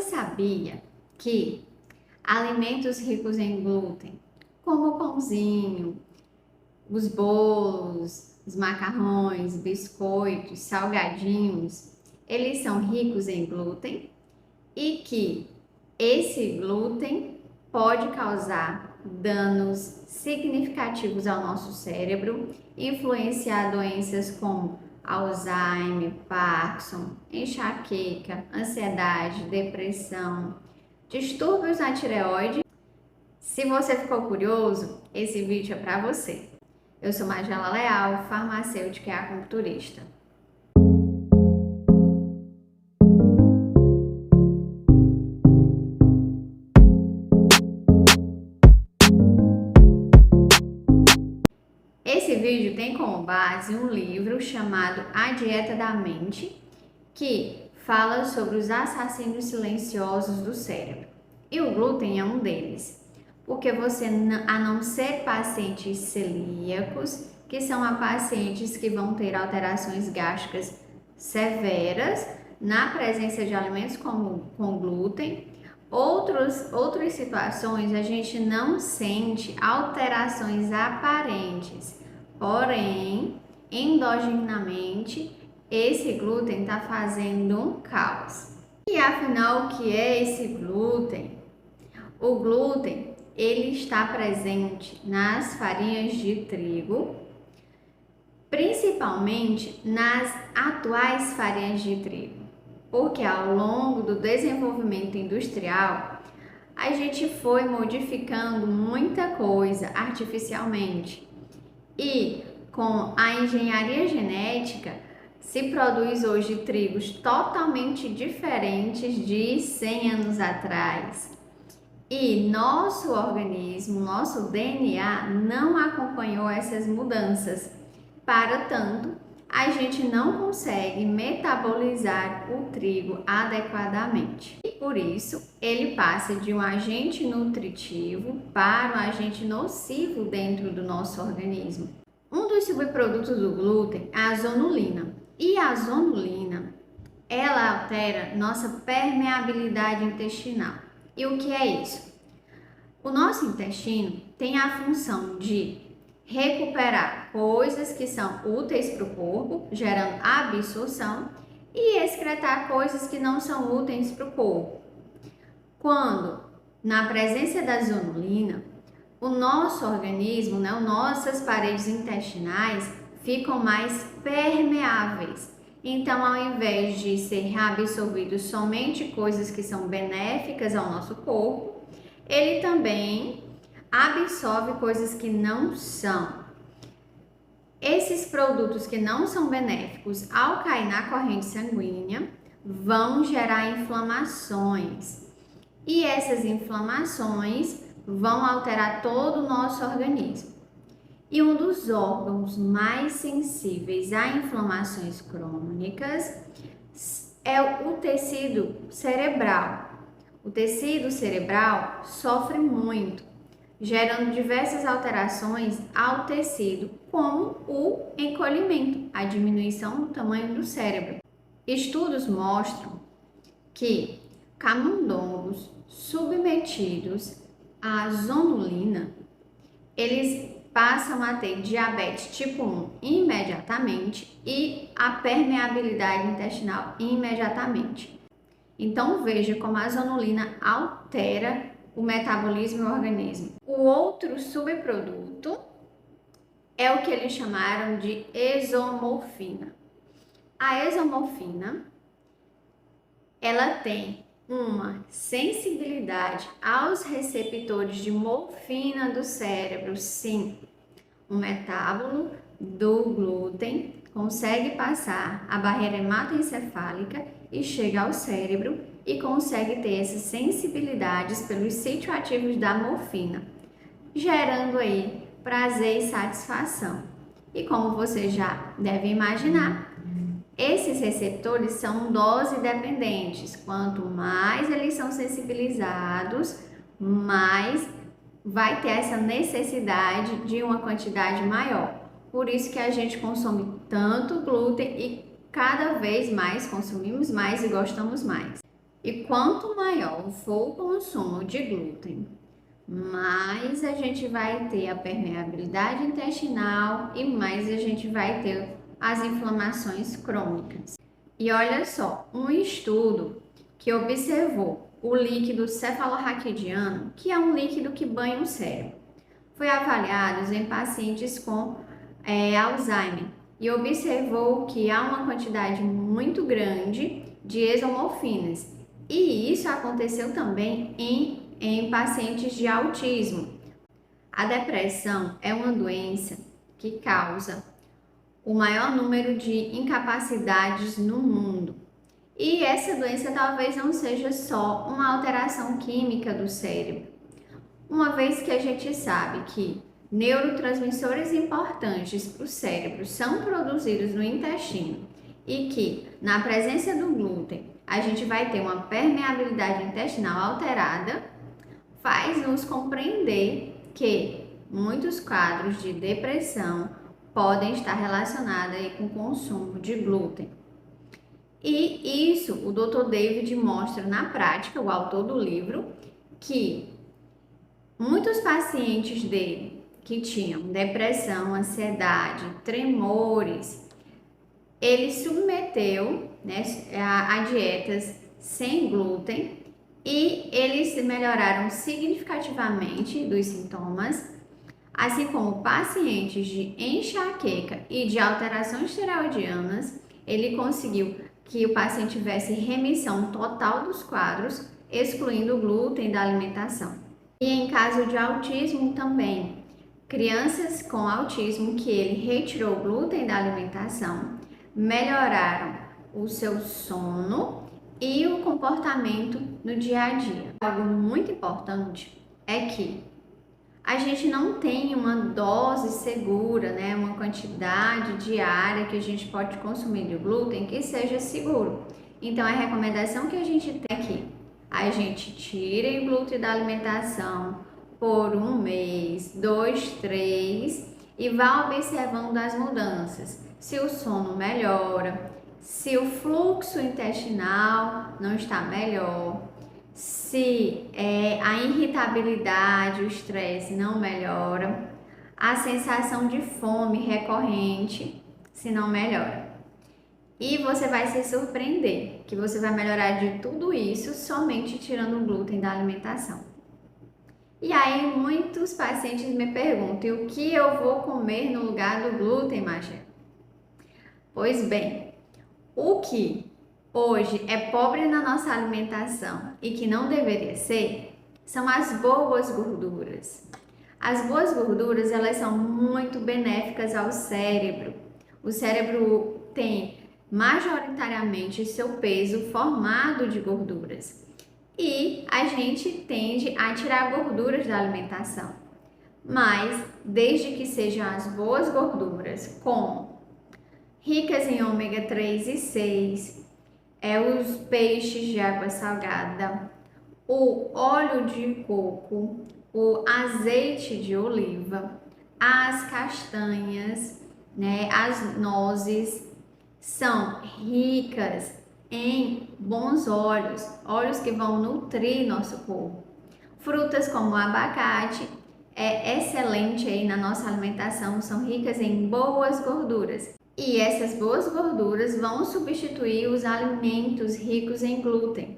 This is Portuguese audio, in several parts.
sabia que alimentos ricos em glúten, como o pãozinho, os bolos, os macarrões, biscoitos, salgadinhos, eles são ricos em glúten e que esse glúten pode causar danos significativos ao nosso cérebro, influenciar doenças como Alzheimer, Parkinson, enxaqueca, ansiedade, depressão, distúrbios na tireoide. Se você ficou curioso, esse vídeo é para você. Eu sou Magela Leal, farmacêutica e acupunturista. Esse vídeo tem como base um livro chamado A Dieta da Mente, que fala sobre os assassinos silenciosos do cérebro. E o glúten é um deles, porque você, a não ser pacientes celíacos, que são pacientes que vão ter alterações gástricas severas na presença de alimentos com glúten, outras situações a gente não sente alterações aparentes, porém, endogenamente, esse glúten está fazendo um caos. E afinal, o que é esse glúten? O glúten, ele está presente nas farinhas de trigo, principalmente nas atuais farinhas de trigo, porque ao longo do desenvolvimento industrial, a gente foi modificando muita coisa artificialmente e com a engenharia genética se produz hoje trigos totalmente diferentes de 100 anos atrás. E nosso organismo, nosso DNA não acompanhou essas mudanças. Para tanto, a gente não consegue metabolizar o trigo adequadamente. E por isso, ele passa de um agente nutritivo para um agente nocivo dentro do nosso organismo. Um dos subprodutos do glúten é a zonulina. E a zonulina, ela altera nossa permeabilidade intestinal. E o que é isso? O nosso intestino tem a função de recuperar coisas que são úteis para o corpo, gerando absorção, e excretar coisas que não são úteis para o corpo. Quando, na presença da zonulina, o nosso organismo, nossas paredes intestinais ficam mais permeáveis. Então, ao invés de ser reabsorvido somente coisas que são benéficas ao nosso corpo, ele também absorve coisas que não são. Esses produtos que não são benéficos, ao cair na corrente sanguínea, vão gerar inflamações. E essas inflamações vão alterar todo o nosso organismo. E um dos órgãos mais sensíveis a inflamações crônicas é o tecido cerebral. O tecido cerebral sofre muito, gerando diversas alterações ao tecido, como o encolhimento, a diminuição do tamanho do cérebro. Estudos mostram que camundongos submetidos à zonulina, eles passam a ter diabetes tipo 1 imediatamente e a permeabilidade intestinal imediatamente. Então veja como a zonulina altera o metabolismo e o organismo. O outro subproduto é o que eles chamaram de exomorfina. A exomorfina, ela tem uma sensibilidade aos receptores de morfina do cérebro, sim. O metábolo do glúten consegue passar a barreira hematoencefálica e chega ao cérebro e consegue ter essas sensibilidades pelos sítios ativos da morfina, gerando aí prazer e satisfação. E como você já deve imaginar, esses receptores são dose dependentes. Quanto mais eles são sensibilizados, mais vai ter essa necessidade de uma quantidade maior. Por isso que a gente consome tanto glúten e cada vez mais consumimos mais e gostamos mais. E quanto maior for o consumo de glúten, mais a gente vai ter a permeabilidade intestinal e mais a gente vai ter as inflamações crônicas. E olha só, um estudo que observou o líquido cefalorraquidiano, que é um líquido que banha o cérebro, foi avaliado em pacientes com Alzheimer e observou que há uma quantidade muito grande de exomorfinas. E isso aconteceu também em pacientes de autismo. A depressão é uma doença que causa o maior número de incapacidades no mundo. E essa doença talvez não seja só uma alteração química do cérebro, uma vez que a gente sabe que neurotransmissores importantes para o cérebro são produzidos no intestino e que na presença do glúten a gente vai ter uma permeabilidade intestinal alterada, faz nos compreender que muitos quadros de depressão podem estar relacionados aí com o consumo de glúten. E isso o Dr. David mostra na prática, o autor do livro, que muitos pacientes dele que tinham depressão, ansiedade, tremores, ele submeteu, né, a dietas sem glúten e eles melhoraram significativamente dos sintomas, assim como pacientes de enxaqueca e de alterações tireoidianas, ele conseguiu que o paciente tivesse remissão total dos quadros, excluindo o glúten da alimentação. E em caso de autismo também, crianças com autismo que ele retirou o glúten da alimentação, melhoraram o seu sono e o comportamento no dia a dia. Algo muito importante é que a gente não tem uma dose segura, né, uma quantidade diária que a gente pode consumir de glúten que seja seguro. Então, a recomendação que a gente tem aqui, a gente tira o glúten da alimentação por 1 mês, 2, 3 e vá observando as mudanças. Se o sono melhora, se o fluxo intestinal não está melhor, se a irritabilidade, o estresse não melhora, a sensação de fome recorrente, se não melhora. E você vai se surpreender que você vai melhorar de tudo isso somente tirando o glúten da alimentação. E aí muitos pacientes me perguntam, e o que eu vou comer no lugar do glúten, Magé? Pois bem, o que hoje é pobre na nossa alimentação e que não deveria ser, são as boas gorduras. As boas gorduras, elas são muito benéficas ao cérebro. O cérebro tem majoritariamente seu peso formado de gorduras e a gente tende a tirar gorduras da alimentação. Mas, desde que sejam as boas gorduras, como ricas em ômega 3 e 6, os peixes de água salgada, o óleo de coco, o azeite de oliva, as castanhas, né, as nozes, são ricas em bons óleos, óleos que vão nutrir nosso corpo. Frutas como o abacate é excelente aí na nossa alimentação, são ricas em boas gorduras. E essas boas gorduras vão substituir os alimentos ricos em glúten.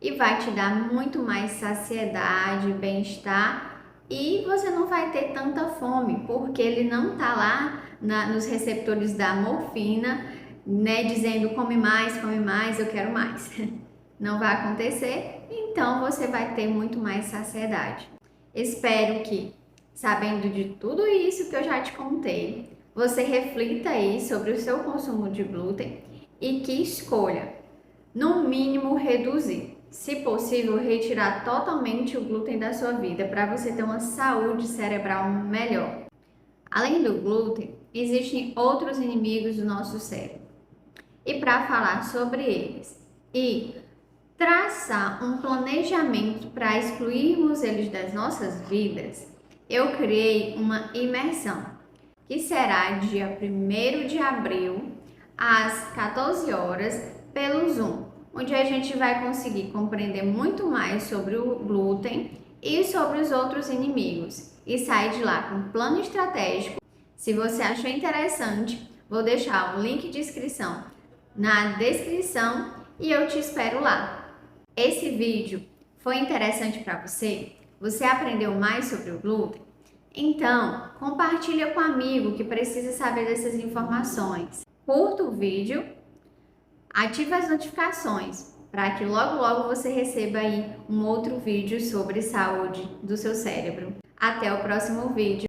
E vai te dar muito mais saciedade, bem-estar e você não vai ter tanta fome, porque ele não está lá nos receptores da morfina, né, dizendo come mais, eu quero mais. Não vai acontecer, então você vai ter muito mais saciedade. Espero que, sabendo de tudo isso que eu já te contei, você reflita aí sobre o seu consumo de glúten e que escolha, no mínimo, reduzir. Se possível, retirar totalmente o glúten da sua vida para você ter uma saúde cerebral melhor. Além do glúten, existem outros inimigos do nosso cérebro. E para falar sobre eles e traçar um planejamento para excluirmos eles das nossas vidas, eu criei uma imersão que será dia 1º de abril, às 14 horas, pelo Zoom. onde a gente vai conseguir compreender muito mais sobre o glúten e sobre os outros inimigos e sair de lá com um plano estratégico. Se você achou interessante, vou deixar o link de inscrição na descrição e eu te espero lá. Esse vídeo foi interessante para você? Você aprendeu mais sobre o glúten? Então, compartilha com um amigo que precisa saber dessas informações. Curta o vídeo, ative as notificações para que logo você receba aí um outro vídeo sobre saúde do seu cérebro. Até o próximo vídeo.